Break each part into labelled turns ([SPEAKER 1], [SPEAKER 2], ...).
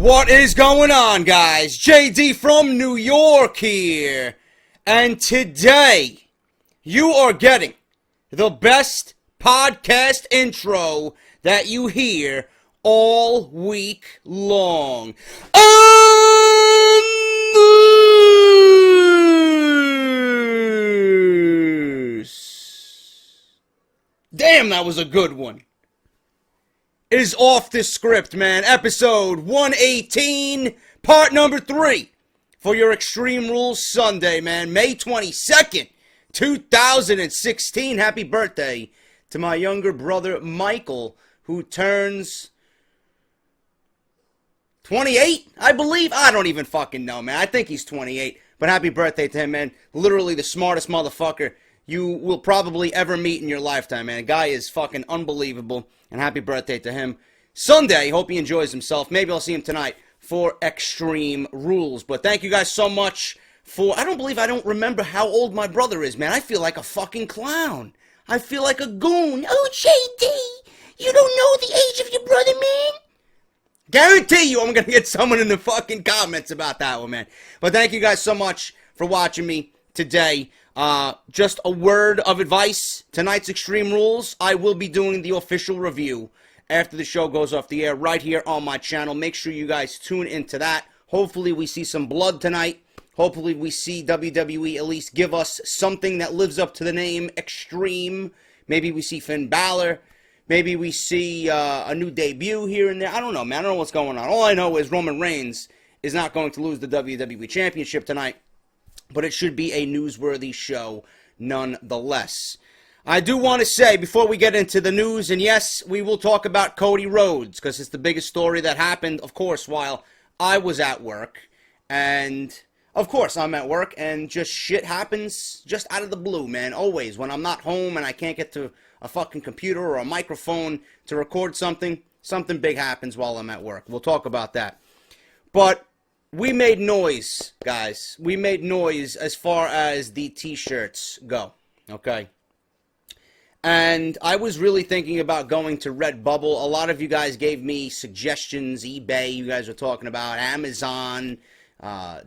[SPEAKER 1] What is going on, guys? JD from New York here. And today, you are getting the best podcast intro that you hear all week long. Damn, that was a good one. Is Off The Script, man. Episode 118, part number 3 for your Extreme Rules Sunday, man. May 22nd, 2016. Happy birthday to my younger brother, Michael, who turns 28, I believe. I don't even fucking know, man. I think he's 28, but happy birthday to him, man. Literally the smartest motherfucker you will probably ever meet in your lifetime, man. The guy is fucking unbelievable, and happy birthday to him. Sunday, hope he enjoys himself. Maybe I'll see him tonight for Extreme Rules. But thank you guys so much for... I don't remember how old my brother is, man. I feel like a fucking clown. I feel like a goon. Oh, JD, you don't know the age of your brother, man? Guarantee you I'm going to get someone in the fucking comments about that one, man. But thank you guys so much for watching me today. Just a word of advice. Tonight's Extreme Rules, I will be doing the official review after the show goes off the air right here on my channel. Make sure you guys tune into that. Hopefully we see some blood tonight. Hopefully we see WWE at least give us something that lives up to the name Extreme. Maybe we see Finn Balor. Maybe we see a new debut here and there. I don't know, man. I don't know what's going on. All I know is Roman Reigns is not going to lose the WWE Championship tonight. But it should be a newsworthy show nonetheless. I do want to say, before we get into the news, and yes, we will talk about Cody Rhodes, because it's the biggest story that happened, of course, while I was at work. And, of course, I'm at work, and just shit happens just out of the blue, man. Always. When I'm not home and I can't get to a fucking computer or a microphone to record something, something big happens while I'm at work. We'll talk about that. But... we made noise, guys. We made noise as far as the t-shirts go, okay? And I was really thinking about going to Redbubble. A lot of you guys gave me suggestions. eBay, you guys were talking about. Amazon,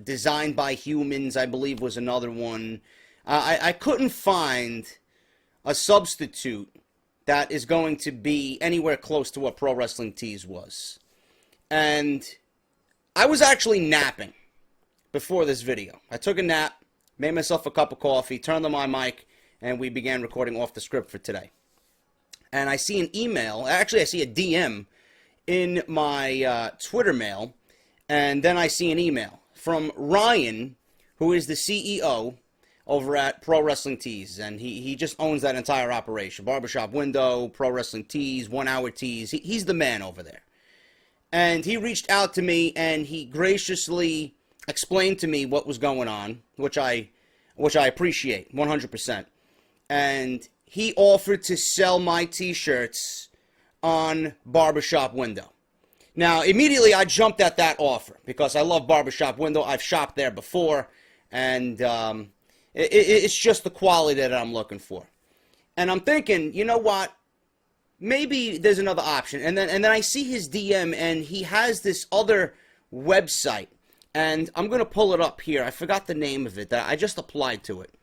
[SPEAKER 1] Designed by Humans, I believe was another one. I couldn't find a substitute that is going to be anywhere close to what Pro Wrestling Tees was. And... I was actually napping before this video. I took a nap, made myself a cup of coffee, turned on my mic, and we began recording Off The Script for today. And I see an email, actually I see a DM in my Twitter mail, and then I see an email from Ryan, who is the CEO over at Pro Wrestling Tees, and he just owns that entire operation. Barbershop Window, Pro Wrestling Tees, 1 Hour Tees, he's the man over there. And he reached out to me, and he graciously explained to me what was going on, which I appreciate 100%. And he offered to sell my t-shirts on Barbershop Window. Now, immediately I jumped at that offer because I love Barbershop Window. I've shopped there before, and it's just the quality that I'm looking for. And I'm thinking, you know what? Maybe there's another option. And then I see his DM, and he has this other website. And I'm going to pull it up here. I forgot the name of it. I just applied to it.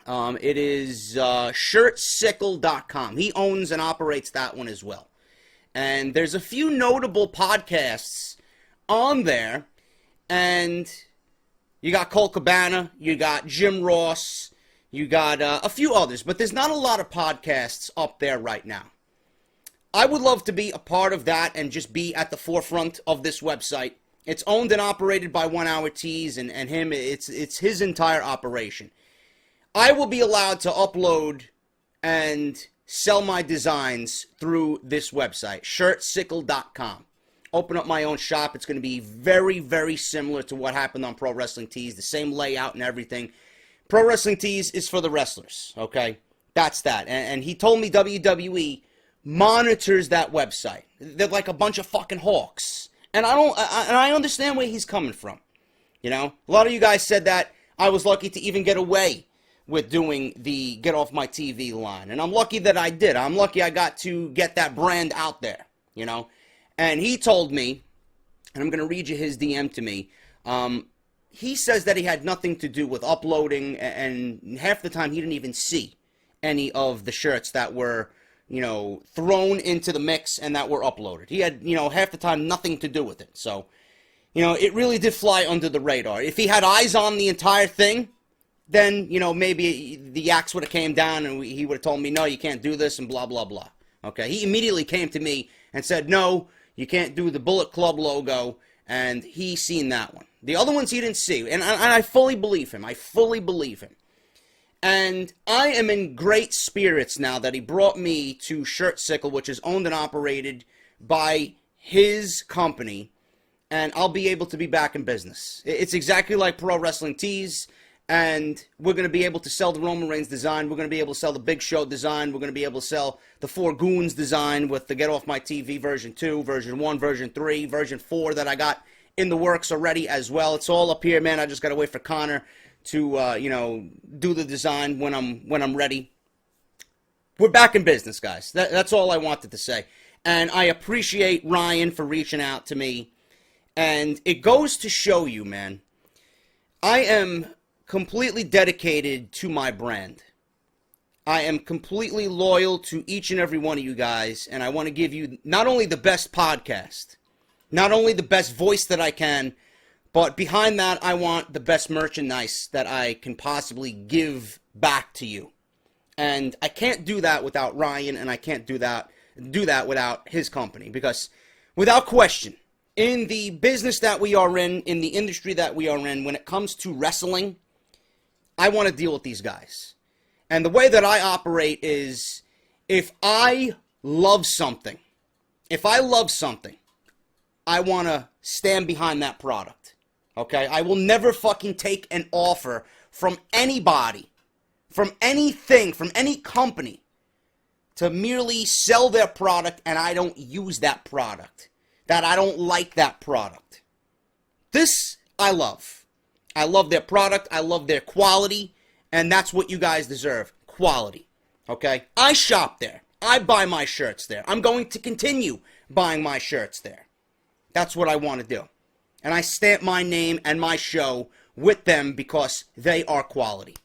[SPEAKER 1] It is shirtsickle.com. He owns and operates that one as well. And there's a few notable podcasts on there. And you got Cole Cabana. You got Jim Ross. You got a few others. But there's not a lot of podcasts up there right now. I would love to be a part of that and just be at the forefront of this website. It's owned and operated by 1 Hour Tees and him. It's his entire operation. I will be allowed to upload and sell my designs through this website, shirtsickle.com. Open up my own shop. It's going to be very, very similar to what happened on Pro Wrestling Tees. The same layout and everything. Pro Wrestling Tees is for the wrestlers, okay? That's that. And he told me WWE monitors that website. They're like a bunch of fucking hawks. And I understand where he's coming from. You know, a lot of you guys said that I was lucky to even get away with doing the Get Off My TV line. And I'm lucky that I did. I'm lucky I got to get that brand out there, you know. And he told me and I'm going to read you his DM to me. He says that he had nothing to do with uploading, and half the time he didn't even see any of the shirts that were, you know, thrown into the mix and that were uploaded. He had, you know, half the time nothing to do with it. So, you know, it really did fly under the radar. If he had eyes on the entire thing, then, you know, maybe the axe would have came down and he would have told me, no, you can't do this and blah, blah, blah. Okay, he immediately came to me and said, no, you can't do the Bullet Club logo, and he seen that one. The other ones he didn't see, and I fully believe him. I fully believe him. And I am in great spirits now that he brought me to Shirt Sickle, which is owned and operated by his company, and I'll be able to be back in business. It's exactly like Pro Wrestling Tees, and we're going to be able to sell the Roman Reigns design. We're going to be able to sell the Big Show design. We're going to be able to sell the Four Goons design with the Get Off My TV version 2, version 1, version 3, version 4 that I got in the works already as well. It's all up here, man. I just got to wait for Connor to, you know, do the design when I'm ready. We're back in business, guys. That's all I wanted to say. And I appreciate Ryan for reaching out to me. And it goes to show you, man, I am completely dedicated to my brand. I am completely loyal to each and every one of you guys, and I want to give you not only the best podcast, not only the best voice that I can, but behind that, I want the best merchandise that I can possibly give back to you. And I can't do that without Ryan, and I can't do that without his company, because without question, in the business that we are in the industry that we are in, when it comes to wrestling, I want to deal with these guys. And the way that I operate is, if I love something, I want to stand behind that product. Okay? I will never fucking take an offer from anybody, from anything, from any company, to merely sell their product and I don't use that product, that I don't like that product. This I love. I love their product, I love their quality, and that's what you guys deserve, quality, okay? I shop there, I buy my shirts there, I'm going to continue buying my shirts there. That's what I want to do. And I stamp my name and my show with them because they are quality.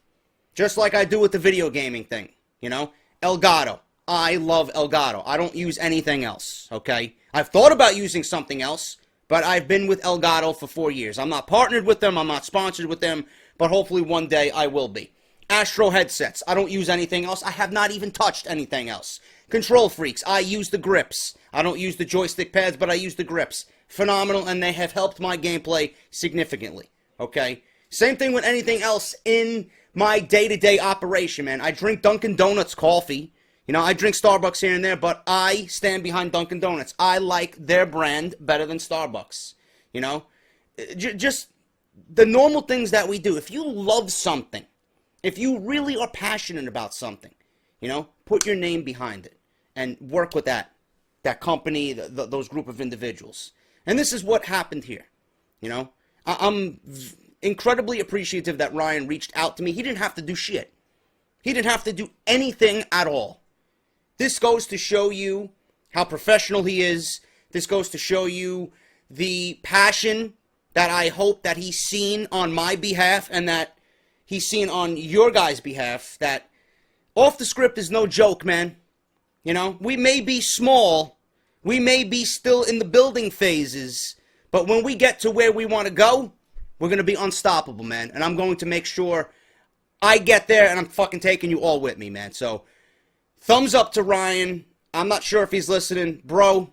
[SPEAKER 1] Just like I do with the video gaming thing, you know? Elgato, I love Elgato, I don't use anything else, okay? I've thought about using something else, but I've been with Elgato for 4 years. I'm not partnered with them. I'm not sponsored with them. But hopefully one day I will be. Astro headsets. I don't use anything else. I have not even touched anything else. Control Freaks. I use the grips. I don't use the joystick pads, but I use the grips. Phenomenal, and they have helped my gameplay significantly. Okay? Same thing with anything else in my day-to-day operation, man. I drink Dunkin' Donuts coffee. You know, I drink Starbucks here and there, but I stand behind Dunkin' Donuts. I like their brand better than Starbucks. You know? Just the normal things that we do. If you love something, if you really are passionate about something, you know, put your name behind it and work with that company, those group of individuals. And this is what happened here. You know? I'm incredibly appreciative that Ryan reached out to me. He didn't have to do shit. He didn't have to do anything at all. This goes to show you how professional he is. This goes to show you the passion that I hope that he's seen on my behalf and that he's seen on your guys' behalf. That Off the Script is no joke, man. You know, we may be small. We may be still in the building phases. But when we get to where we want to go, we're going to be unstoppable, man. And I'm going to make sure I get there and I'm fucking taking you all with me, man. So, thumbs up to Ryan. I'm not sure if he's listening. Bro,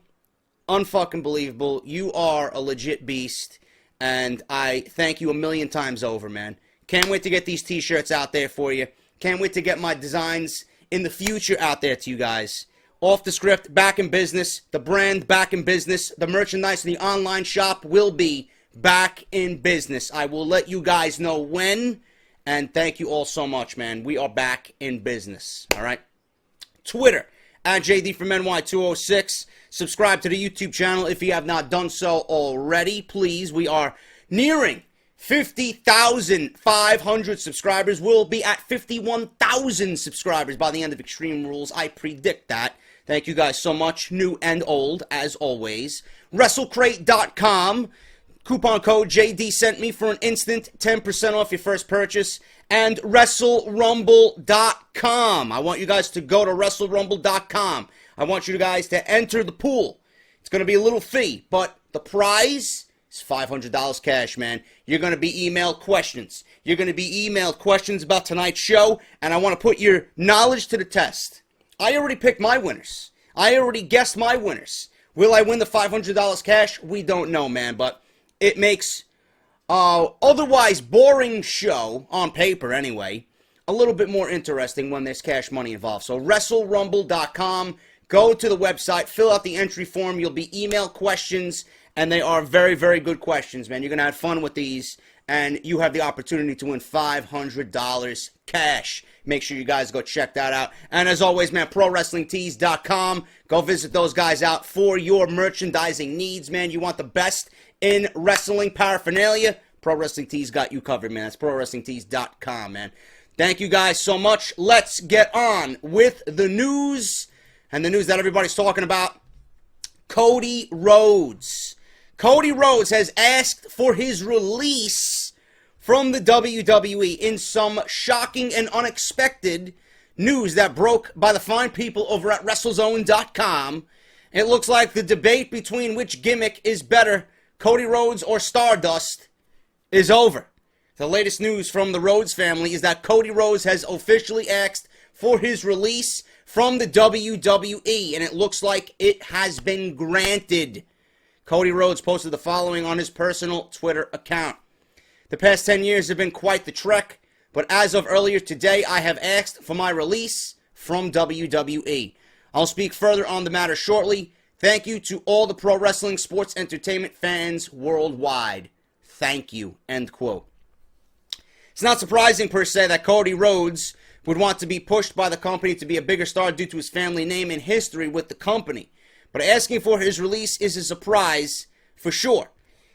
[SPEAKER 1] unfucking believable. You are a legit beast. And I thank you a million times over, man. Can't wait to get these t-shirts out there for you. Can't wait to get my designs in the future out there to you guys. Off the Script, back in business. The brand, back in business. The merchandise in the online shop will be back in business. I will let you guys know when. And thank you all so much, man. We are back in business. All right? Twitter, at JD from NY206. Subscribe to the YouTube channel if you have not done so already. Please, we are nearing 50,500 subscribers. We'll be at 51,000 subscribers by the end of Extreme Rules. I predict that Thank you guys so much, new and old, as always. WrestleCrate.com. Coupon code JD sent me for an instant 10% off your first purchase. And WrestleRumble.com. I want you guys to go to WrestleRumble.com. I want you guys to enter the pool. It's going to be a little fee, but the prize is $500 cash, man. You're going to be emailed questions. You're going to be emailed questions about tonight's show, and I want to put your knowledge to the test. I already picked my winners. I already guessed my winners. Will I win the $500 cash? We don't know, man, but it makes otherwise boring show, on paper anyway, a little bit more interesting when there's cash money involved. So WrestleRumble.com, go to the website, fill out the entry form, you'll be emailed questions, and they are very, very good questions, man. You're going to have fun with these, and you have the opportunity to win $500 cash. Make sure you guys go check that out. And as always, man, ProWrestlingTees.com. Go visit those guys out for your merchandising needs, man. You want the best in wrestling paraphernalia? Pro Wrestling Tees got you covered, man. That's ProWrestlingTees.com, man. Thank you guys so much. Let's get on with the news. And the news that everybody's talking about. Cody Rhodes. Cody Rhodes has asked for his release from the WWE in some shocking and unexpected news that broke by the fine people over at WrestleZone.com. It looks like the debate between which gimmick is better, Cody Rhodes or Stardust, is over. The latest news from the Rhodes family is that Cody Rhodes has officially asked for his release from the WWE, and it looks like it has been granted. Cody Rhodes posted the following on his personal Twitter account. The past 10 years have been quite the trek, but as of earlier today, I have asked for my release from WWE. I'll speak further on the matter shortly. Thank you to all the pro wrestling sports entertainment fans worldwide. Thank you. End quote. It's not surprising per se that Cody Rhodes would want to be pushed by the company to be a bigger star due to his family name and history with the company. But asking for his release is a surprise for sure.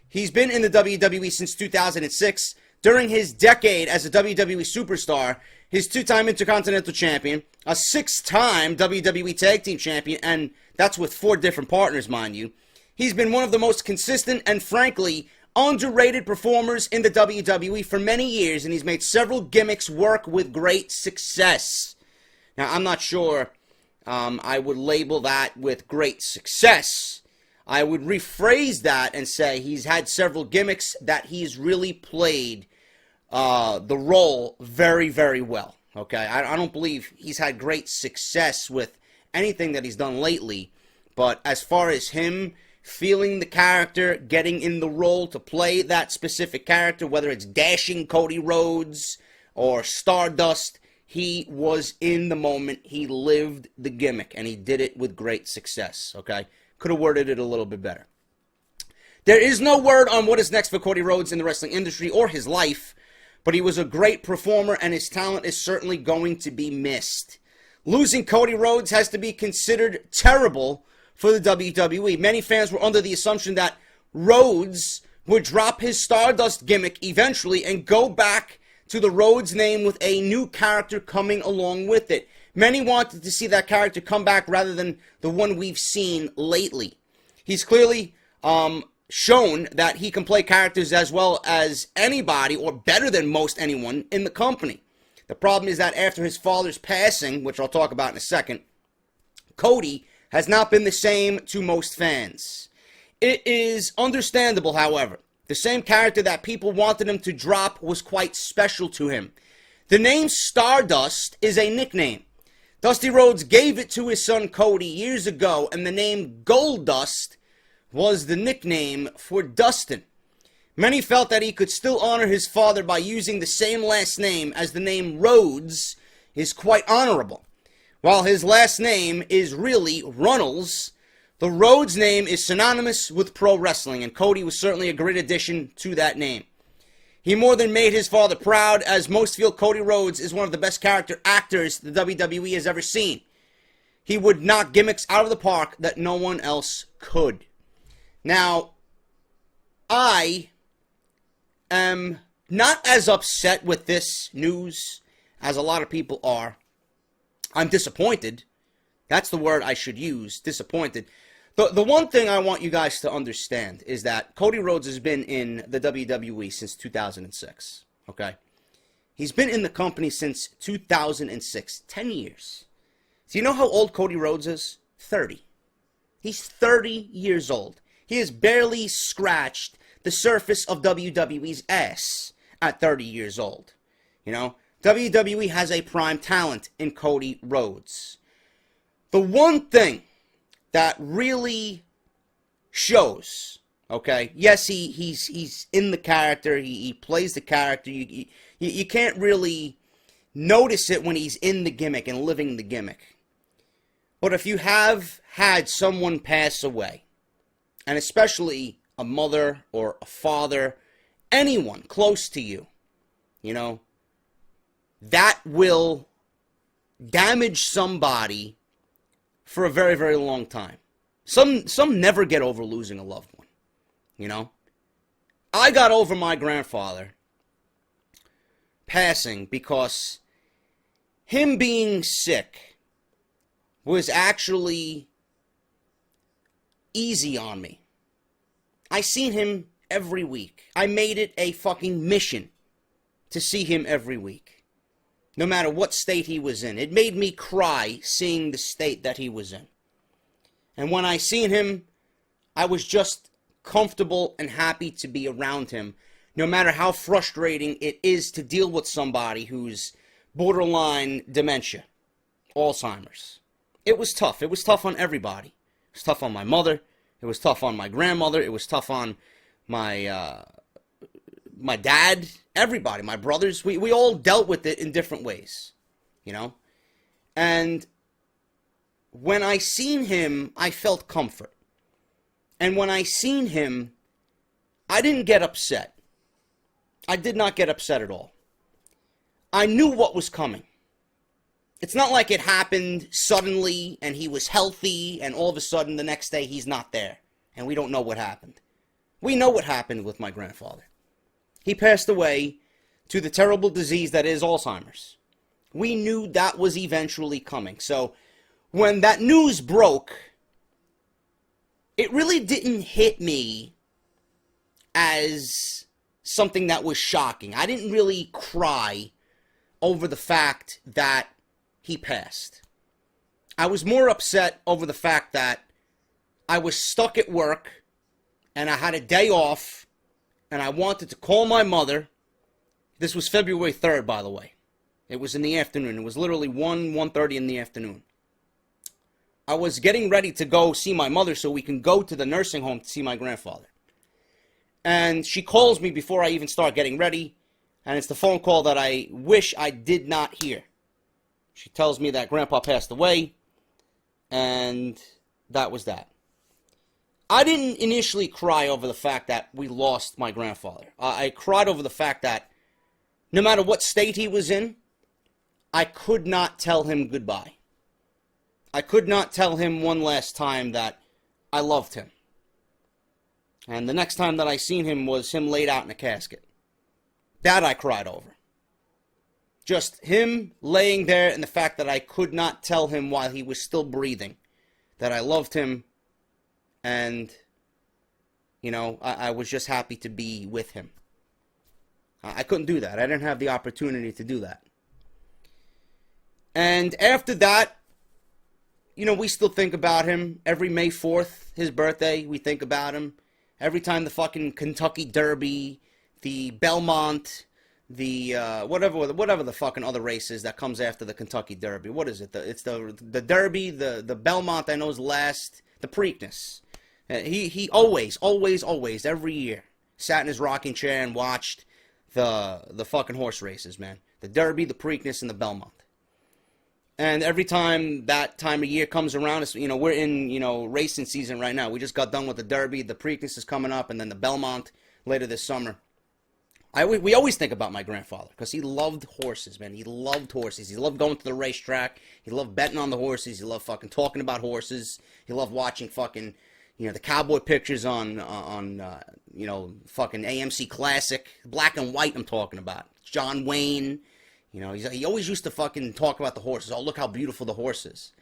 [SPEAKER 1] He's been in the WWE since 2006. During his decade as a WWE superstar, his two-time Intercontinental Champion, a six-time WWE Tag Team Champion, and that's with 4 different partners, mind you. He's been one of the most consistent and, frankly, underrated performers in the WWE for many years, and he's made several gimmicks work with great success. Now, I'm not sure I would label that with great success. I would rephrase that and say he's had several gimmicks that he's really played the role very, very well. Okay, I don't believe he's had great success with anything that he's done lately, but as far as him feeling the character, getting in the role to play that specific character, whether it's dashing Cody Rhodes or Stardust, he was in the moment. He lived the gimmick, and he did it with great success, okay? Could have worded it a little bit better. There is no word on what is next for Cody Rhodes in the wrestling industry or his life, but he was a great performer, and his talent is certainly going to be missed. Losing Cody Rhodes has to be considered terrible for the WWE. Many fans were under the assumption that Rhodes would drop his Stardust gimmick eventually and go back to the Rhodes name with a new character coming along with it. Many wanted to see that character come back rather than the one we've seen lately. He's clearly shown that he can play characters as well as anybody, or better than most anyone in the company. The problem is that after his father's passing, which I'll talk about in a second, Cody has not been the same to most fans. It is understandable, however. The same character that people wanted him to drop was quite special to him. The name Stardust is a nickname. Dusty Rhodes gave it to his son Cody years ago, and the name Goldust was the nickname for Dustin. Many felt that he could still honor his father by using the same last name, as the name Rhodes is quite honorable. While his last name is really Runnels, the Rhodes name is synonymous with pro wrestling, and Cody was certainly a great addition to that name. He more than made his father proud, as most feel Cody Rhodes is one of the best character actors the WWE has ever seen. He would knock gimmicks out of the park that no one else could. Now, I am not as upset with this news as a lot of people are. I'm disappointed That's the word I should use, disappointed. The one thing I want you guys to understand is that Cody Rhodes has been in the WWE since 2006, okay? He's been in the company since 2006, 10 years. So you know how old Cody Rhodes is? 30. He's 30 years old. He has barely scratched the surface of WWE's ass at 30 years old. You know, WWE has a prime talent in Cody Rhodes. The one thing that really shows, okay, yes, he's in the character, he plays the character, you can't really notice it when he's in the gimmick and living the gimmick. But if you have had someone pass away, and especially a mother or a father, anyone close to you, you know, that will damage somebody for a very, very long time. Some never get over losing a loved one, you know. I got over my grandfather passing because him being sick was actually easy on me. I seen him every week. I made it a fucking mission to see him every week, no matter what state he was in. It made me cry seeing the state that he was in. And when I seen him, I was just comfortable and happy to be around him, no matter how frustrating it is to deal with somebody who's borderline dementia, Alzheimer's. It was tough. It was tough on everybody. It was tough on my mother. It was tough on my grandmother. It was tough on my my dad, everybody, my brothers. We all dealt with it in different ways, you know? And when I seen him, I felt comfort. And when I seen him, I didn't get upset. I did not get upset at all. I knew what was coming. It's not like it happened suddenly and he was healthy and all of a sudden the next day he's not there and we don't know what happened. We know what happened with my grandfather. He passed away to the terrible disease that is Alzheimer's. We knew that was eventually coming. So when that news broke, it really didn't hit me as something that was shocking. I didn't really cry over the fact that he passed. I was more upset over the fact that I was stuck at work and I had a day off and I wanted to call my mother. This was February 3rd, by the way. It was in the afternoon. It was literally 1:30 in the afternoon. I was getting ready to go see my mother so we can go to the nursing home to see my grandfather. And she calls me before I even start getting ready, and it's the phone call that I wish I did not hear. She tells me that Grandpa passed away, and that was that. I didn't initially cry over the fact that we lost my grandfather. I cried over the fact that no matter what state he was in, I could not tell him goodbye. I could not tell him one last time that I loved him. And the next time that I seen him was him laid out in a casket. That I cried over. Just him laying there and the fact that I could not tell him while he was still breathing that I loved him. And, you know, I was just happy to be with him. I couldn't do that. I didn't have the opportunity to do that. And after that, you know, we still think about him. Every May 4th, his birthday, we think about him. Every time the fucking Kentucky Derby, the Belmont, the whatever the fucking other race is that comes after the Kentucky Derby. What is it? It's the Derby, the Belmont I know is last, the Preakness. He always, every year, sat in his rocking chair and watched the fucking horse races, man. The Derby, the Preakness, and the Belmont. And every time that time of year comes around, it's, you know, we're in, you know, racing season right now. We just got done with the Derby, the Preakness is coming up, and then the Belmont later this summer. We always think about my grandfather because he loved horses, man. He loved horses. He loved going to the racetrack. He loved betting on the horses. He loved fucking talking about horses. He loved watching fucking, you know, the cowboy pictures on you know, fucking AMC Classic, black and white. I'm talking about John Wayne. You know, he always used to fucking talk about the horses. Oh, look how beautiful the horse is.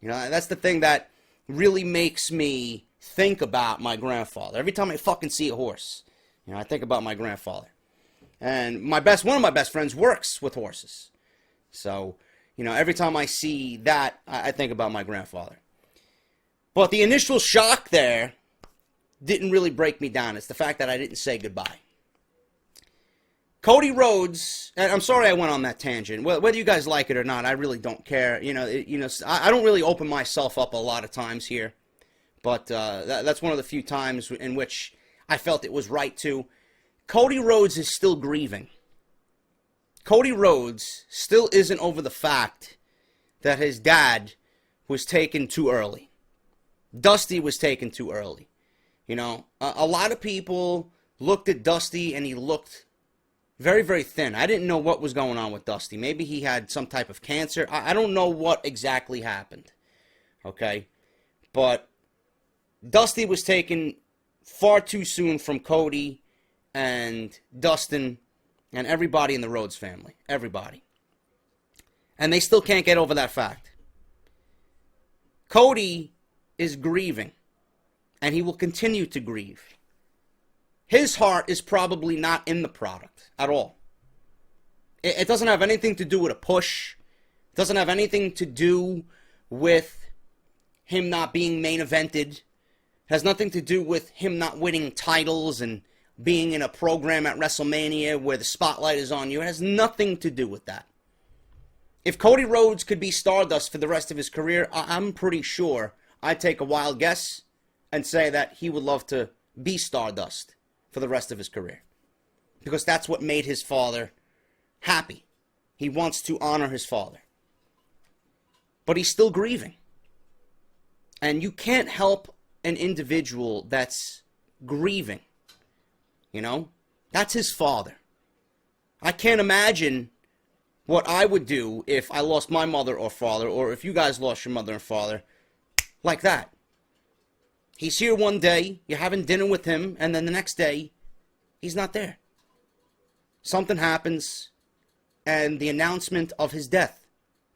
[SPEAKER 1] You know, that's the thing that really makes me think about my grandfather. Every time I fucking see a horse, you know, I think about my grandfather. And one of my best friends works with horses. So, you know, every time I see that, I think about my grandfather. But the initial shock there didn't really break me down. It's the fact that I didn't say goodbye. Cody Rhodes, and I'm sorry I went on that tangent. Whether you guys like it or not, I really don't care. I don't really open myself up a lot of times here, but that's one of the few times in which I felt it was right to. Cody Rhodes is still grieving. Cody Rhodes still isn't over the fact that his dad was taken too early. Dusty was taken too early. You know, a lot of people looked at Dusty and he looked very, very thin. I didn't know what was going on with Dusty. Maybe he had some type of cancer. I don't know what exactly happened. Okay? But Dusty was taken far too soon from Cody and Dustin and everybody in the Rhodes family. Everybody. And they still can't get over that fact. Cody is grieving. And he will continue to grieve. His heart is probably not in the product at all. It doesn't have anything to do with a push. It doesn't have anything to do with him not being main evented. It has nothing to do with him not winning titles and being in a program at WrestleMania where the spotlight is on you. It has nothing to do with that. If Cody Rhodes could be Stardust for the rest of his career, I'm pretty sure I'd take a wild guess and say that he would love to be Stardust for the rest of his career. Because that's what made his father happy. He wants to honor his father. But he's still grieving. And you can't help an individual that's grieving. You know? That's his father. I can't imagine what I would do if I lost my mother or father, or if you guys lost your mother and father, like that. He's here one day, you're having dinner with him, and then the next day, he's not there. Something happens, and the announcement of his death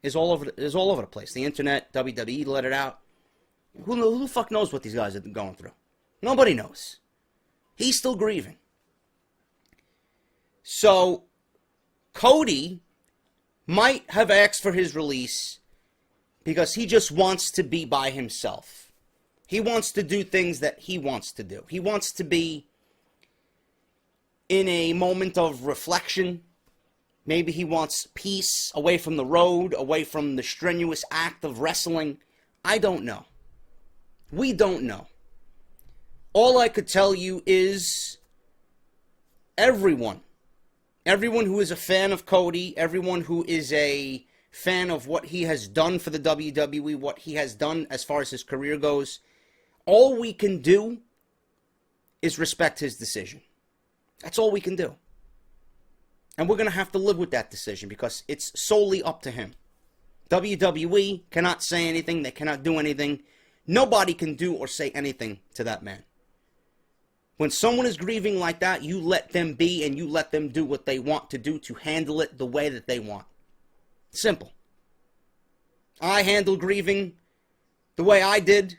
[SPEAKER 1] is all over the place. The internet, WWE let it out. Who the fuck knows what these guys are going through? Nobody knows. He's still grieving. So, Cody might have asked for his release because he just wants to be by himself. He wants to do things that he wants to do. He wants to be in a moment of reflection. Maybe he wants peace, away from the road, away from the strenuous act of wrestling. I don't know. We don't know. All I could tell you is everyone who is a fan of Cody, everyone who is a fan of what he has done for the WWE, what he has done as far as his career goes, all we can do is respect his decision. That's all we can do. And we're going to have to live with that decision because it's solely up to him. WWE cannot say anything. They cannot do anything. Nobody can do or say anything to that man. When someone is grieving like that, you let them be and you let them do what they want to do to handle it the way that they want. Simple. I handled grieving the way I did.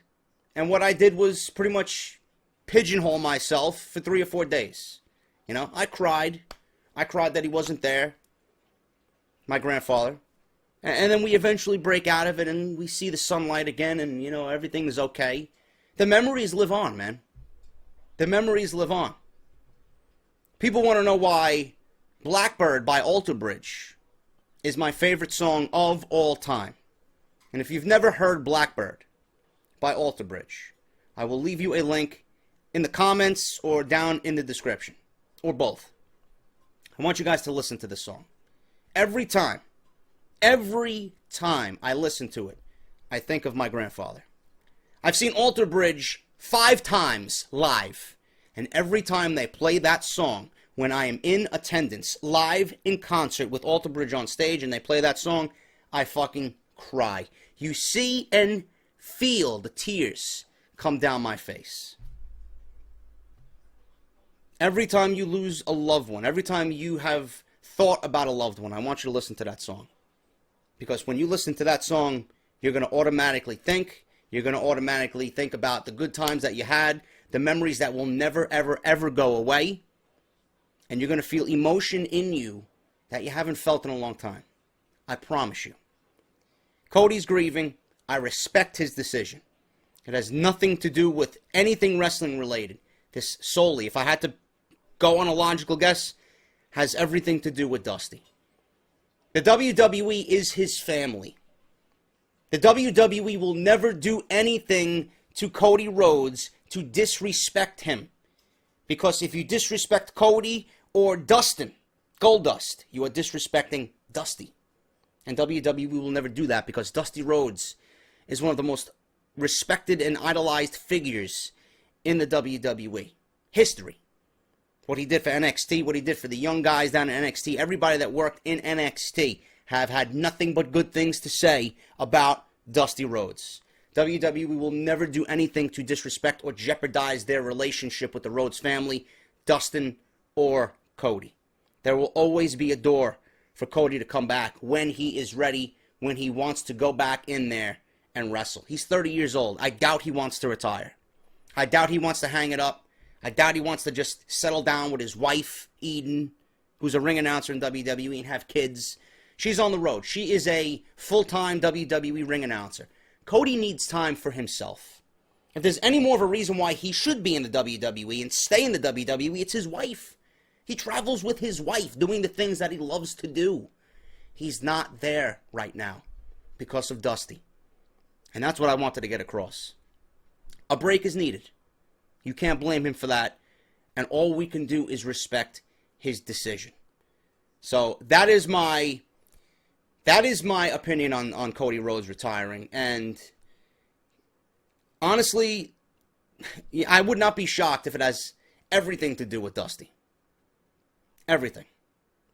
[SPEAKER 1] And what I did was pretty much pigeonhole myself for 3 or 4 days. You know, I cried. I cried that he wasn't there. My grandfather. And then we eventually break out of it and we see the sunlight again and, you know, everything is okay. The memories live on, man. The memories live on. People want to know why Blackbird by Alter Bridge is my favorite song of all time. And if you've never heard Blackbird by Alter Bridge, I will leave you a link in the comments or down in the description, or both. I want you guys to listen to this song. Every time I listen to it, I think of my grandfather. I've seen Alter Bridge 5 times live, and every time they play that song, when I am in attendance, live in concert with Alter Bridge on stage, and they play that song, I fucking cry. You see and feel the tears come down my face. Every time you lose a loved one, every time you have thought about a loved one, I want you to listen to that song. Because when you listen to that song, You're going to automatically think. You're going to automatically think about the good times that you had, the memories that will never, ever, ever go away. And you're going to feel emotion in you that you haven't felt in a long time. I promise you. Cody's grieving. I respect his decision. It has nothing to do with anything wrestling related. This solely, if I had to go on a logical guess, has everything to do with Dusty. The WWE is his family. The WWE will never do anything to Cody Rhodes to disrespect him. Because if you disrespect Cody or Dustin, Goldust, you are disrespecting Dusty. And WWE will never do that because Dusty Rhodes is one of the most respected and idolized figures in the WWE history. What he did for NXT, what he did for the young guys down in NXT, everybody that worked in NXT have had nothing but good things to say about Dusty Rhodes. WWE will never do anything to disrespect or jeopardize their relationship with the Rhodes family, Dustin or Cody. There will always be a door for Cody to come back when he is ready, when he wants to go back in there and wrestle. He's 30 years old. I doubt he wants to retire. I doubt he wants to hang it up. I doubt he wants to just settle down with his wife, Eden, who's a ring announcer in WWE, and have kids. She's on the road. She is a full-time WWE ring announcer. Cody needs time for himself. If there's any more of a reason why he should be in the WWE and stay in the WWE, it's his wife. He travels with his wife doing the things that he loves to do. He's not there right now because of Dusty. And that's what I wanted to get across. A break is needed. You can't blame him for that. And all we can do is respect his decision. So that is my opinion on Cody Rhodes retiring. And honestly, I would not be shocked if it has everything to do with Dusty. Everything.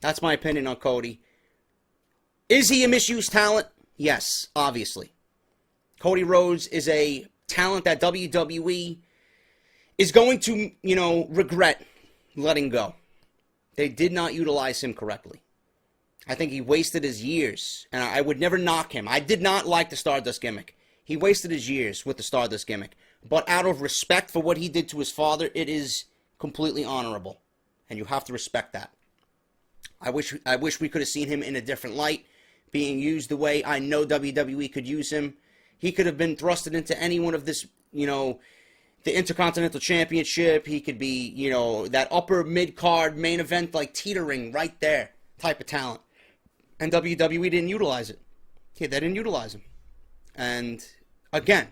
[SPEAKER 1] That's my opinion on Cody. Is he a misused talent? Yes, obviously. Cody Rhodes is a talent that WWE is going to, regret letting go. They did not utilize him correctly. I think he wasted his years, and I would never knock him. I did not like the Stardust gimmick. He wasted his years with the Stardust gimmick. But out of respect for what he did to his father, it is completely honorable. And you have to respect that. I wish we could have seen him in a different light, being used the way I know WWE could use him. He could have been thrusted into any one of this, the Intercontinental Championship. He could be, that upper mid-card main event, like teetering right there type of talent. And WWE didn't utilize it. Okay, they didn't utilize him. And, again,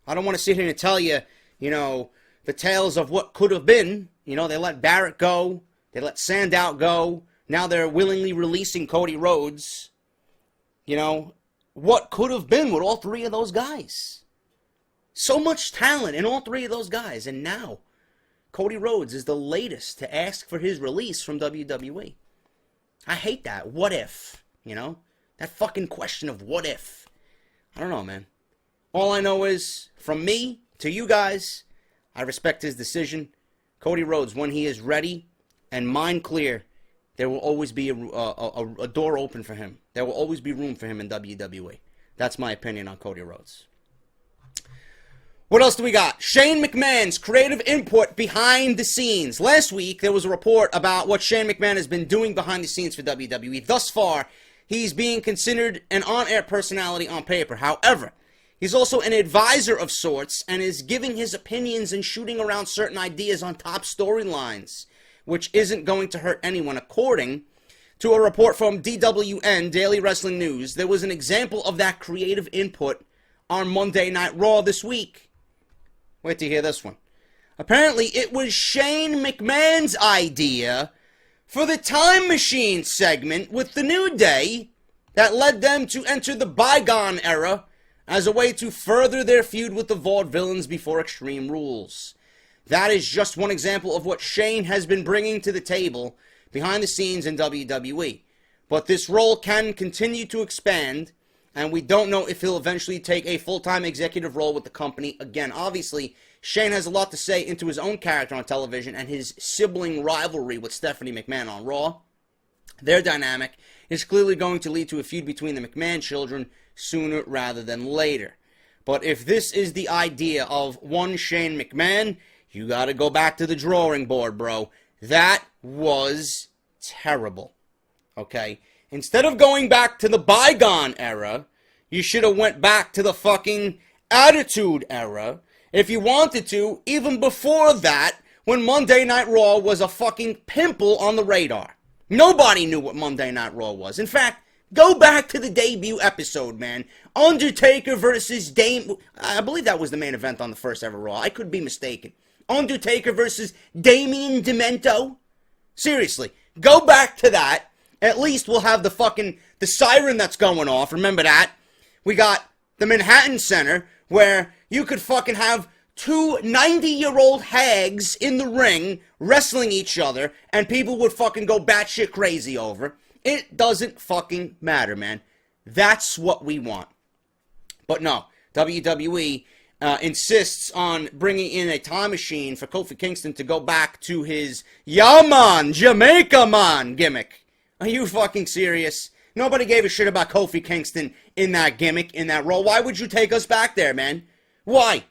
[SPEAKER 1] I don't want to sit here and tell you, the tales of what could have been. They let Barrett go. They let Sandow go. Now they're willingly releasing Cody Rhodes. What could have been with all three of those guys? So much talent in all three of those guys. And now, Cody Rhodes is the latest to ask for his release from WWE. I hate that. What if? That fucking question of what if. I don't know, man. All I know is, from me to you guys, I respect his decision. Cody Rhodes, when he is ready and mind clear, there will always be a door open for him. There will always be room for him in WWE. That's my opinion on Cody Rhodes. What else do we got? Shane McMahon's creative input behind the scenes. Last week, there was a report about what Shane McMahon has been doing behind the scenes for WWE. Thus far, he's being considered an on-air personality on paper. However, he's also an advisor of sorts and is giving his opinions and shooting around certain ideas on top storylines, which isn't going to hurt anyone. According to a report from DWN, Daily Wrestling News, there was an example of that creative input on Monday Night Raw this week. Wait to hear this one. Apparently, it was Shane McMahon's idea for the Time Machine segment with the New Day that led them to enter the bygone era as a way to further their feud with the Vaudevillains before Extreme Rules. That is just one example of what Shane has been bringing to the table behind the scenes in WWE. But this role can continue to expand, and we don't know if he'll eventually take a full-time executive role with the company again. Obviously, Shane has a lot to say into his own character on television and his sibling rivalry with Stephanie McMahon on Raw. Their dynamic is clearly going to lead to a feud between the McMahon children, sooner rather than later. But if this is the idea of one Shane McMahon, you gotta go back to the drawing board, bro. That was terrible. Okay? Instead of going back to the bygone era, you should have went back to the fucking Attitude Era. If you wanted to, even before that, when Monday Night Raw was a fucking pimple on the radar. Nobody knew what Monday Night Raw was. In fact, go back to the debut episode, man. Undertaker versus I believe that was the main event on the first ever Raw. I could be mistaken. Undertaker versus Damien Demento. Seriously, go back to that. At least we'll have the siren that's going off. Remember that? We got the Manhattan Center, where you could fucking have two 90-year-old hags in the ring wrestling each other, and people would fucking go batshit crazy over. It doesn't fucking matter, man. That's what we want. But no, WWE insists on bringing in a time machine for Kofi Kingston to go back to his Yaman, Jamaica man gimmick. Are you fucking serious? Nobody gave a shit about Kofi Kingston in that gimmick, in that role. Why would you take us back there, man? Why?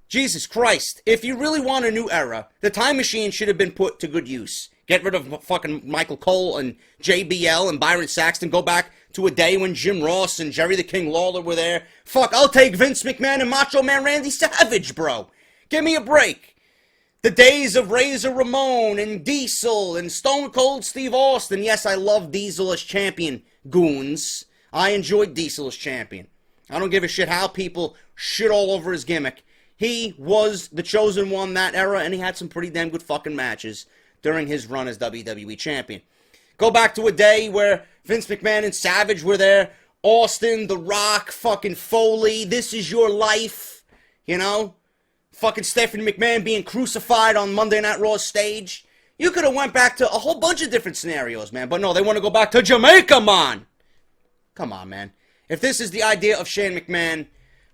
[SPEAKER 1] Jesus Christ. If you really want a new era, the time machine should have been put to good use. Get rid of fucking Michael Cole and JBL and Byron Saxton. Go back to a day when Jim Ross and Jerry the King Lawler were there. Fuck, I'll take Vince McMahon and Macho Man Randy Savage, bro. Give me a break. The days of Razor Ramon and Diesel and Stone Cold Steve Austin. Yes, I love Diesel as champion, goons. I enjoyed Diesel as champion. I don't give a shit how people shit all over his gimmick. He was the chosen one that era, and he had some pretty damn good fucking matches during his run as WWE champion. Go back to a day where Vince McMahon and Savage were there. Austin, The Rock, fucking Foley, This Is Your Life, you know? Fucking Stephanie McMahon being crucified on Monday Night Raw's stage. You could have went back to a whole bunch of different scenarios, man. But no, they want to go back to Jamaica, man. Come on, man. If this is the idea of Shane McMahon,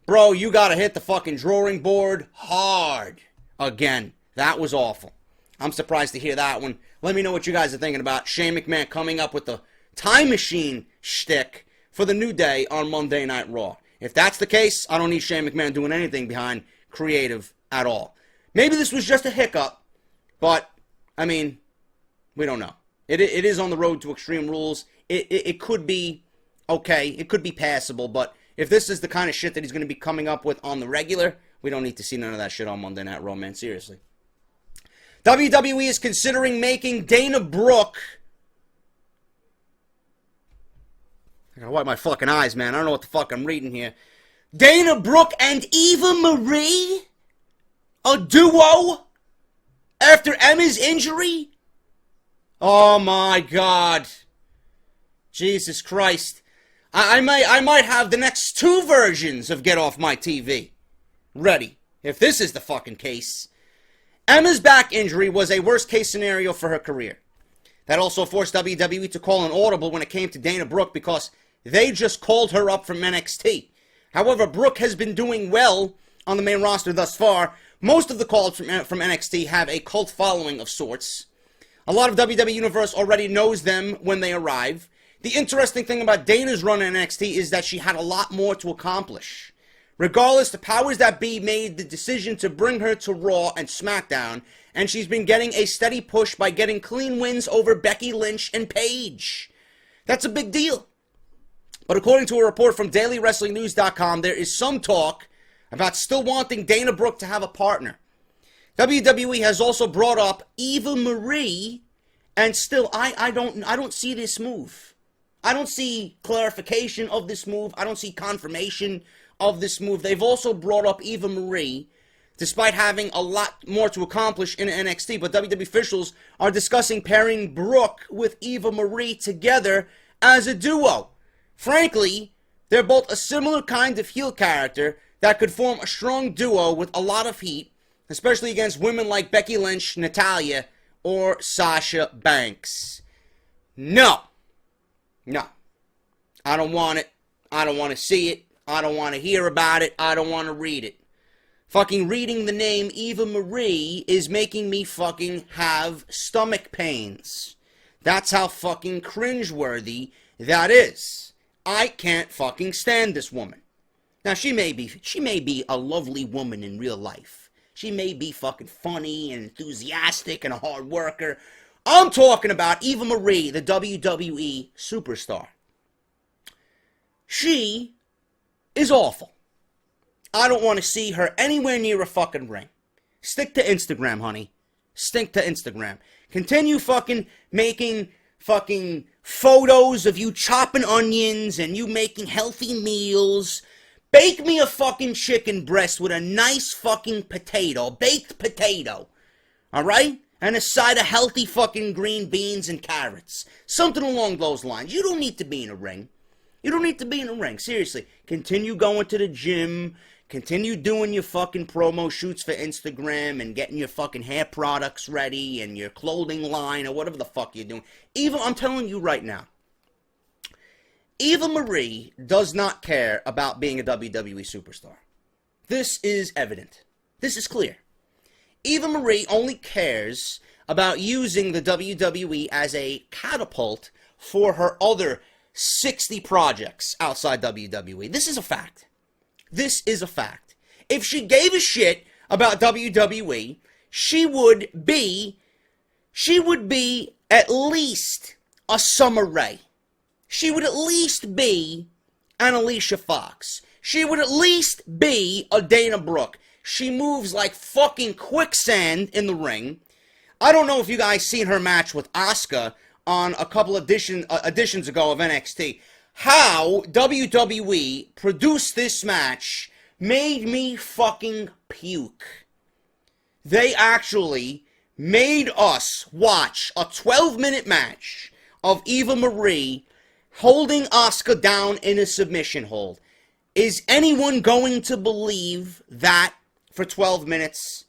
[SPEAKER 1] bro, you gotta hit the fucking drawing board hard. Again, that was awful. I'm surprised to hear that one. Let me know what you guys are thinking about Shane McMahon coming up with the time machine shtick for the New Day on Monday Night Raw. If that's the case, I don't need Shane McMahon doing anything behind creative at all. Maybe this was just a hiccup, but, I mean, we don't know. It is on the road to Extreme Rules. It could be okay. It could be passable, but if this is the kind of shit that he's going to be coming up with on the regular, we don't need to see none of that shit on Monday Night Raw, man. Seriously. WWE is considering making Dana Brooke... I gotta wipe my fucking eyes, man. I don't know what the fuck I'm reading here. Dana Brooke and Eva Marie? A duo? After Emma's injury? Oh my God. Jesus Christ. I might have the next two versions of Get Off My TV ready, if this is the fucking case. Emma's back injury was a worst case scenario for her career. That also forced WWE to call an audible when it came to Dana Brooke because they just called her up from NXT. However, Brooke has been doing well on the main roster thus far. Most of the calls from NXT have a cult following of sorts. A lot of WWE Universe already knows them when they arrive. The interesting thing about Dana's run in NXT is that she had a lot more to accomplish. Regardless, the powers that be made the decision to bring her to Raw and SmackDown, and she's been getting a steady push by getting clean wins over Becky Lynch and Paige. That's a big deal. But according to a report from DailyWrestlingNews.com, there is some talk about still wanting Dana Brooke to have a partner. WWE has also brought up Eva Marie, and still, I don't see this move. I don't see clarification of this move. I don't see confirmation of this move. They've also brought up Eva Marie, despite having a lot more to accomplish in NXT. But WWE officials are discussing pairing Brooke with Eva Marie together as a duo. Frankly, they're both a similar kind of heel character that could form a strong duo with a lot of heat, especially against women like Becky Lynch, Natalya, or Sasha Banks. No. No. I don't want it. I don't want to see it. I don't want to hear about it. I don't want to read it. Fucking reading the name Eva Marie is making me fucking have stomach pains. That's how fucking cringeworthy that is. I can't fucking stand this woman. Now, she may be a lovely woman in real life. She may be fucking funny and enthusiastic and a hard worker. I'm talking about Eva Marie, the WWE superstar. She is awful. I don't want to see her anywhere near a fucking ring. Stick to Instagram, honey. Stick to Instagram. Continue fucking making fucking photos of you chopping onions and you making healthy meals. Bake me a fucking chicken breast with a nice fucking potato, baked potato. Alright? And a side of healthy fucking green beans and carrots. Something along those lines. You don't need to be in a ring. You don't need to be in a ring. Seriously. Continue going to the gym. Continue doing your fucking promo shoots for Instagram and getting your fucking hair products ready and your clothing line or whatever the fuck you're doing. I'm telling you right now. Eva Marie does not care about being a WWE superstar. This is evident. This is clear. Eva Marie only cares about using the WWE as a catapult for her other 60 projects outside WWE. This is a fact. This is a fact. If she gave a shit about WWE, she would be at least a Summer Rae. She would at least be an Alicia Fox. She would at least be a Dana Brooke. She moves like fucking quicksand in the ring. I don't know if you guys seen her match with Asuka on a couple editions ago of NXT. How WWE produced this match made me fucking puke. They actually made us watch a 12-minute match of Eva Marie holding Asuka down in a submission hold. Is anyone going to believe that for 12 minutes?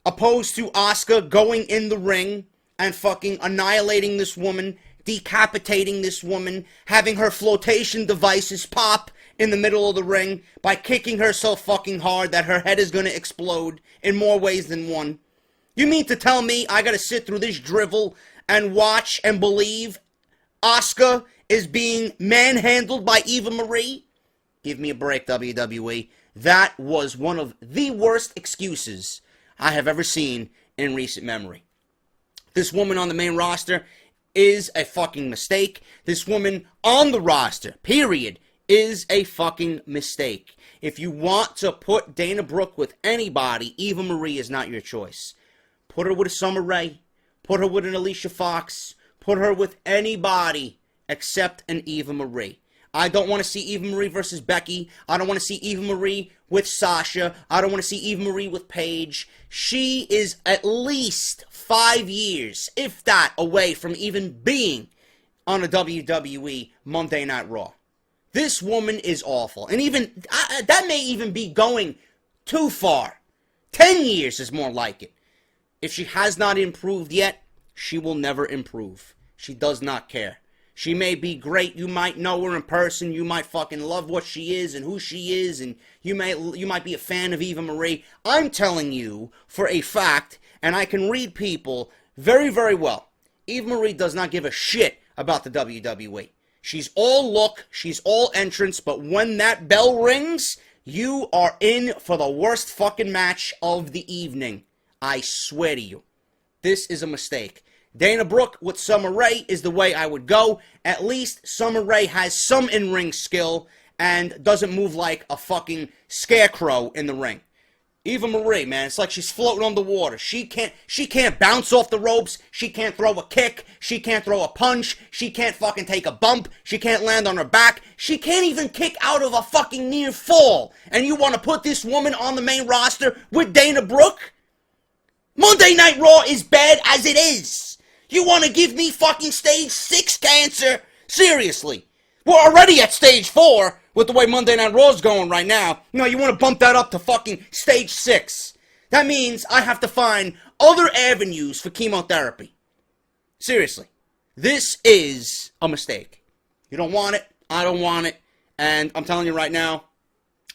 [SPEAKER 1] Opposed to Asuka going in the ring and fucking annihilating this woman, decapitating this woman, having her flotation devices pop in the middle of the ring by kicking her so fucking hard that her head is going to explode in more ways than one. You mean to tell me I gotta sit through this drivel and watch and believe Asuka is being manhandled by Eva Marie? Give me a break, WWE. That was one of the worst excuses I have ever seen in recent memory. This woman on the main roster is a fucking mistake. This woman on the roster, period, is a fucking mistake. If you want to put Dana Brooke with anybody, Eva Marie is not your choice. Put her with a Summer Rae. Put her with an Alicia Fox. Put her with anybody except an Eva Marie. I don't want to see Eva Marie versus Becky. I don't want to see Eva Marie with Sasha. I don't want to see Eva Marie with Paige. She is at least 5 years, if that, away from even being on a WWE Monday Night Raw. This woman is awful. And even, that may even be going too far. 10 years is more like it. If she has not improved yet, she will never improve. She does not care. She may be great. You might know her in person. You might fucking love what she is and who she is. And you might be a fan of Eva Marie. I'm telling you for a fact, and I can read people very, very well. Eva Marie does not give a shit about the WWE. She's all look. She's all entrance. But when that bell rings, you are in for the worst fucking match of the evening. I swear to you. This is a mistake. Dana Brooke with Summer Rae is the way I would go. At least Summer Rae has some in-ring skill and doesn't move like a fucking scarecrow in the ring. Eva Marie, man, it's like she's floating on the water. She can't bounce off the ropes. She can't throw a kick. She can't throw a punch. She can't fucking take a bump. She can't land on her back. She can't even kick out of a fucking near fall. And you want to put this woman on the main roster with Dana Brooke? Monday Night Raw is bad as it is. You want to give me fucking stage 6 cancer? Seriously. We're already at stage 4 with the way Monday Night Raw is going right now. You know, you want to bump that up to fucking stage 6. That means I have to find other avenues for chemotherapy. Seriously. This is a mistake. You don't want it. I don't want it. And I'm telling you right now,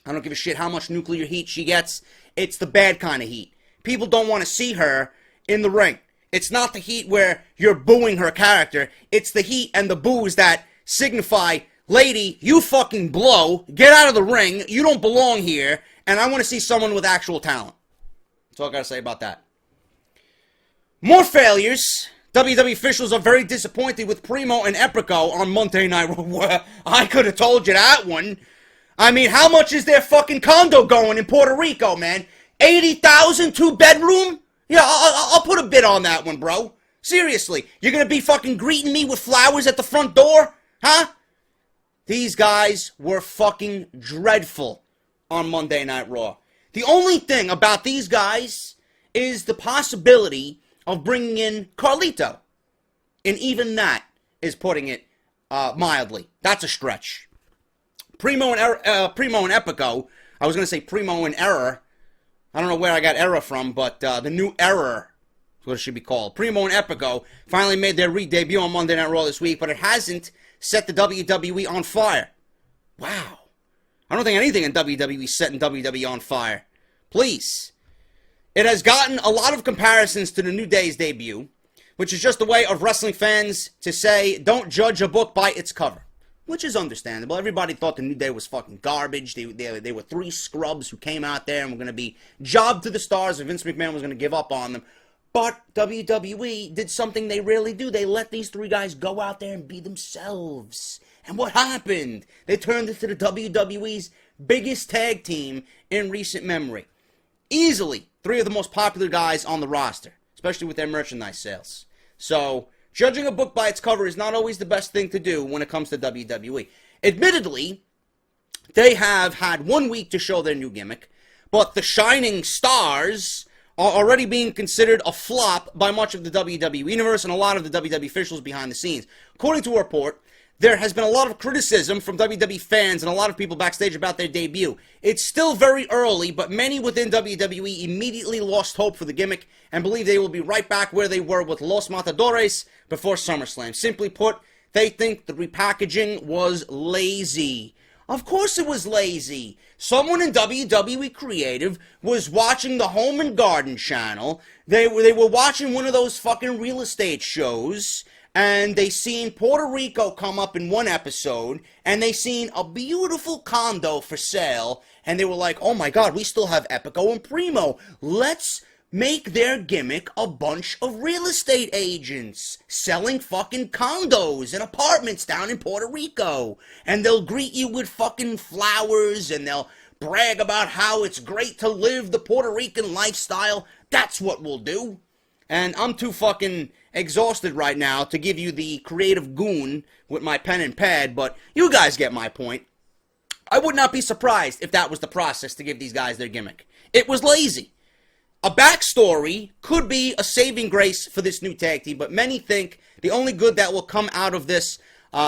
[SPEAKER 1] I don't give a shit how much nuclear heat she gets. It's the bad kind of heat. People don't want to see her in the ring. It's not the heat where you're booing her character. It's the heat and the boos that signify lady, you fucking blow, get out of the ring, you don't belong here, and I want to see someone with actual talent. That's all I gotta say about that. More failures. WWE officials are very disappointed with Primo and Epico on Monday Night Raw. I could have told you that one. I mean, how much is their fucking condo going in Puerto Rico, man? 80,000, 2-bedroom? Yeah, I'll put a bid on that one, bro. Seriously, you're gonna be fucking greeting me with flowers at the front door? Huh? These guys were fucking dreadful on Monday Night Raw. The only thing about these guys is the possibility of bringing in Carlito. And even that is putting it mildly. That's a stretch. Primo and Epico. I was going to say Primo and Error. I don't know where I got Error from, but the new Error is what it should be called. Primo and Epico finally made their re-debut on Monday Night Raw this week, but it hasn't set the WWE on fire. Wow. I don't think anything in WWE is setting WWE on fire. Please. It has gotten a lot of comparisons to the New Day's debut, which is just a way of wrestling fans to say, don't judge a book by its cover. Which is understandable. Everybody thought the New Day was fucking garbage. They were three scrubs who came out there and were going to be jobbed to the stars and Vince McMahon was going to give up on them. But WWE did something they rarely do. They let these three guys go out there and be themselves. And what happened? They turned into the WWE's biggest tag team in recent memory. Easily three of the most popular guys on the roster, especially with their merchandise sales. So, judging a book by its cover is not always the best thing to do when it comes to WWE. Admittedly, they have had 1 week to show their new gimmick, but the Shining Stars are already being considered a flop by much of the WWE universe and a lot of the WWE officials behind the scenes. According to a report, there has been a lot of criticism from WWE fans and a lot of people backstage about their debut. It's still very early, but many within WWE immediately lost hope for the gimmick and believe they will be right back where they were with Los Matadores before SummerSlam. Simply put, they think the repackaging was lazy. Of course it was lazy. Someone in WWE Creative was watching the Home and Garden channel. They were watching one of those fucking real estate shows, and they seen Puerto Rico come up in one episode, and they seen a beautiful condo for sale, and they were like, oh my god, we still have Epico and Primo. Let's make their gimmick a bunch of real estate agents selling fucking condos and apartments down in Puerto Rico. And they'll greet you with fucking flowers, and they'll brag about how it's great to live the Puerto Rican lifestyle. That's what we'll do. And I'm too fucking exhausted right now to give you the creative goon with my pen and pad, but you guys get my point. I would not be surprised if that was the process to give these guys their gimmick. It was lazy. A backstory could be a saving grace for this new tag team, but many think the only good that will come out of this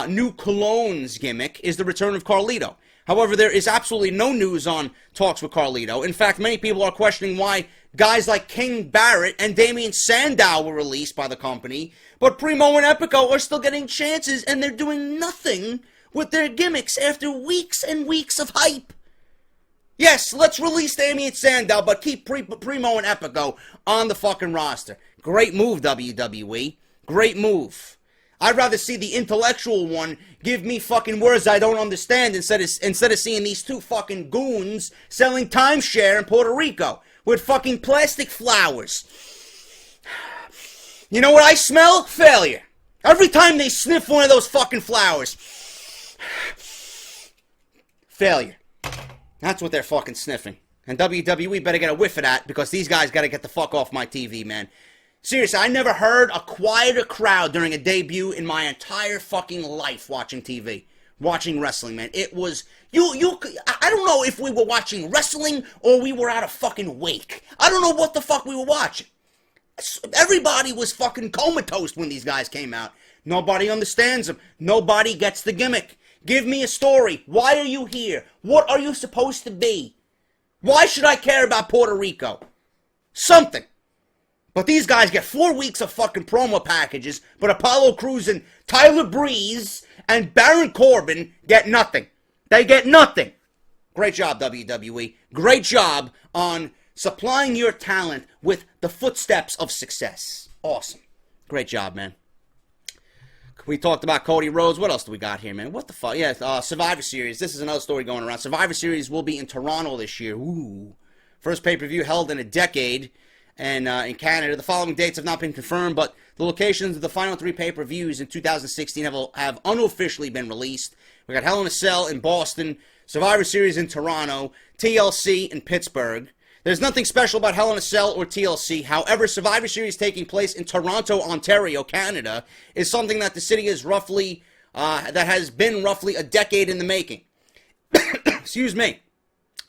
[SPEAKER 1] new Cologne's gimmick is the return of Carlito. However, there is absolutely no news on talks with Carlito. In fact, many people are questioning why guys like King Barrett and Damien Sandow were released by the company, but Primo and Epico are still getting chances, and they're doing nothing with their gimmicks after weeks and weeks of hype. Yes, let's release Damien Sandow, but keep Primo and Epico on the fucking roster. Great move, WWE. Great move. I'd rather see the intellectual one give me fucking words I don't understand instead of seeing these two fucking goons selling timeshare in Puerto Rico with fucking plastic flowers. You know what I smell? Failure. Every time they sniff one of those fucking flowers. Failure. That's what they're fucking sniffing. And WWE better get a whiff of that, because these guys gotta get the fuck off my TV, man. Seriously, I never heard a quieter crowd during a debut in my entire fucking life watching TV. Watching wrestling, man. It was... I don't know if we were watching wrestling or we were at a fucking wake. I don't know what the fuck we were watching. Everybody was fucking comatose when these guys came out. Nobody understands them. Nobody gets the gimmick. Give me a story. Why are you here? What are you supposed to be? Why should I care about Puerto Rico? Something. But these guys get 4 weeks of fucking promo packages, but Apollo Crews and Tyler Breeze and Baron Corbin get nothing. They get nothing. Great job, WWE. Great job on supplying your talent with the footsteps of success. Awesome. Great job, man. We talked about Cody Rhodes. What else do we got here, man? What the fuck? Yeah, Survivor Series. This is another story going around. Survivor Series will be in Toronto this year. Ooh. First pay-per-view held in a decade. And in Canada, the following dates have not been confirmed, but the locations of the final 3 pay-per-views in 2016 have unofficially been released. We got Hell in a Cell in Boston, Survivor Series in Toronto, TLC in Pittsburgh. There's nothing special about Hell in a Cell or TLC. However, Survivor Series taking place in Toronto, Ontario, Canada, is something that the city is roughly, that has been roughly a decade in the making. Excuse me.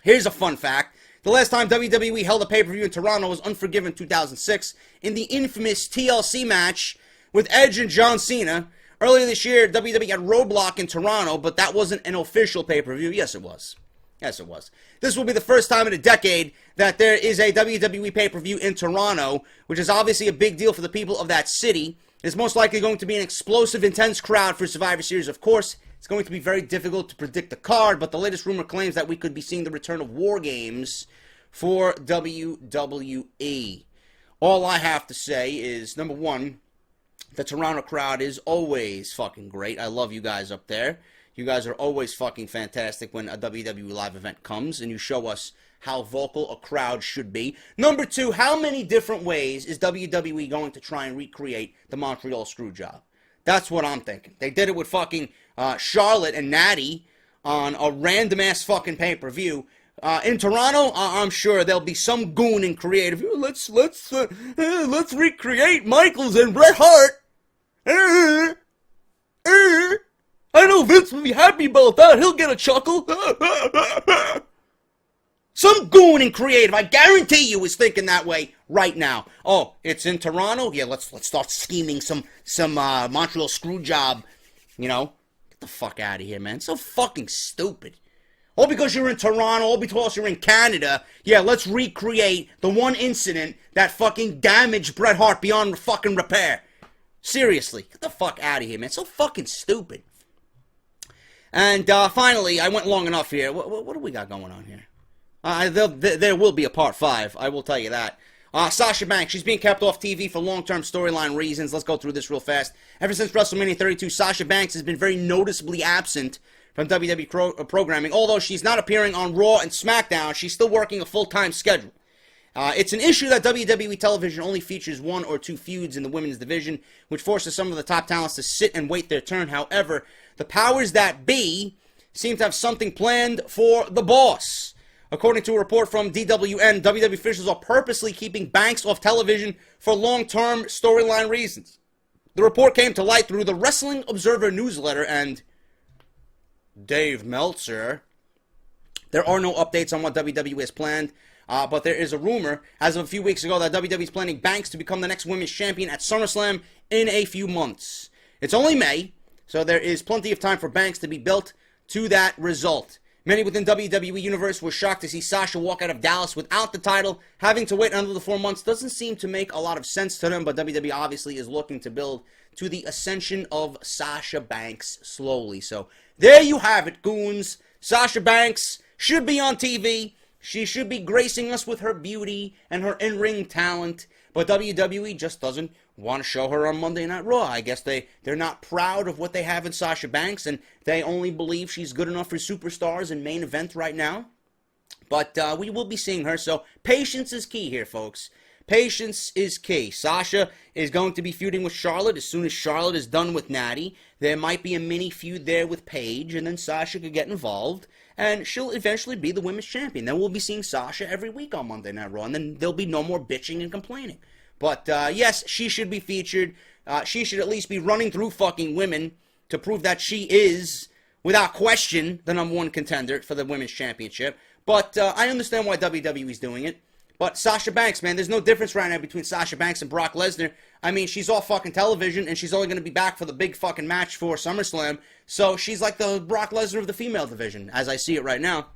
[SPEAKER 1] Here's a fun fact. The last time WWE held a pay-per-view in Toronto was Unforgiven 2006 in the infamous TLC match with Edge and John Cena. Earlier this year, WWE had Roadblock in Toronto, but that wasn't an official pay-per-view. Yes, it was. Yes, it was. This will be the first time in a decade that there is a WWE pay-per-view in Toronto, which is obviously a big deal for the people of that city. It's most likely going to be an explosive, intense crowd for Survivor Series, of course. It's going to be very difficult to predict the card, but the latest rumor claims that we could be seeing the return of War Games for WWE. All I have to say is, number one, the Toronto crowd is always fucking great. I love you guys up there. You guys are always fucking fantastic when a WWE live event comes, and you show us how vocal a crowd should be. Number two, how many different ways is WWE going to try and recreate the Montreal Screwjob? That's what I'm thinking. They did it with fucking Charlotte and Natty on a random-ass fucking pay-per-view. In Toronto, I'm sure there'll be some goon and creative. Let's recreate Michaels and Bret Hart. I know Vince will be happy about that. He'll get a chuckle. Some goon and creative, I guarantee you, is thinking that way right now. Oh, it's in Toronto? Yeah, let's start scheming some Montreal Screwjob. You know, get the fuck out of here, man. It's so fucking stupid. All because you're in Toronto, all because you're in Canada. Yeah, let's recreate the one incident that fucking damaged Bret Hart beyond fucking repair. Seriously, get the fuck out of here, man. It's so fucking stupid. And finally, I went long enough here. What do we got going on here? There will be a part 5, I will tell you that. Sasha Banks, she's being kept off TV for long-term storyline reasons. Let's go through this real fast. Ever since WrestleMania 32, Sasha Banks has been very noticeably absent from WWE programming. Although she's not appearing on Raw and SmackDown, she's still working a full-time schedule. It's an issue that WWE television only features 1 or 2 feuds in the women's division, which forces some of the top talents to sit and wait their turn. However, the powers that be seem to have something planned for the boss. According to a report from DWN, WWE officials are purposely keeping Banks off television for long-term storyline reasons. The report came to light through the Wrestling Observer newsletter and Dave Meltzer. There are no updates on what WWE has planned, but there is a rumor as of a few weeks ago that WWE is planning Banks to become the next women's champion at SummerSlam in a few months. It's only May, so there is plenty of time for Banks to be built to that result. Many within WWE Universe were shocked to see Sasha walk out of Dallas without the title. Having to wait another 4 months doesn't seem to make a lot of sense to them, but WWE obviously is looking to build to the ascension of Sasha Banks slowly. So there you have it, goons. Sasha Banks should be on TV. She should be gracing us with her beauty and her in-ring talent, but WWE just doesn't want to show her on Monday Night Raw. I guess they're not proud of what they have in Sasha Banks, and they only believe she's good enough for superstars and main event right now. But we will be seeing her, so patience is key here, folks. Patience is key. Sasha is going to be feuding with Charlotte as soon as Charlotte is done with Natty. There might be a mini feud there with Paige, and then Sasha could get involved, and she'll eventually be the women's champion. Then we'll be seeing Sasha every week on Monday Night Raw, and then there'll be no more bitching and complaining. But, yes, she should be featured. She should at least be running through fucking women to prove that she is, without question, the number 1 contender for the women's championship. But I understand why WWE's doing it. But Sasha Banks, man, there's no difference right now between Sasha Banks and Brock Lesnar. I mean, she's off fucking television, and she's only going to be back for the big fucking match for SummerSlam. So she's like the Brock Lesnar of the female division, as I see it right now.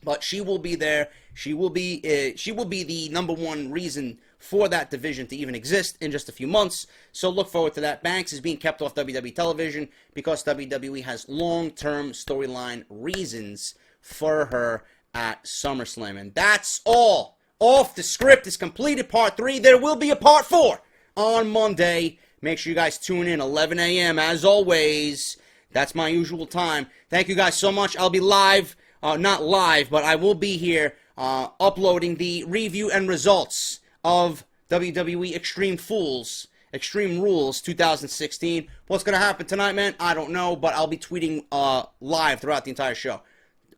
[SPEAKER 1] But she will be there. She will be the number 1 reason for that division to even exist in just a few months. So look forward to that. Banks is being kept off WWE television because WWE has long-term storyline reasons for her at SummerSlam. And that's all. Off the Script is completed, part 3. There will be a part 4 on Monday, Make sure you guys tune in 11 a.m. as always. That's my usual time. Thank you guys so much. I'll be live, not live, but I will be here uploading the review and results of WWE Extreme Rules 2016. What's going to happen tonight, man? I don't know, but I'll be tweeting live throughout the entire show.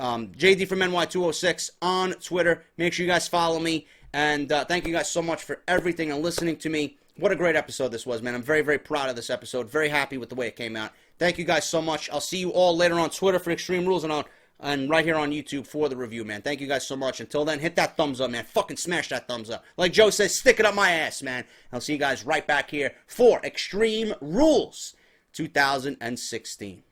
[SPEAKER 1] JD from NY206 on Twitter. Make sure you guys follow me. And thank you guys so much for everything and listening to me. What a great episode this was, man. I'm very, very proud of this episode. Very happy with the way it came out. Thank you guys so much. I'll see you all later on Twitter for Extreme Rules and right here on YouTube for the review, man. Thank you guys so much. Until then, hit that thumbs up, man. Fucking smash that thumbs up. Like Joe says, stick it up my ass, man. I'll see you guys right back here for Extreme Rules 2016.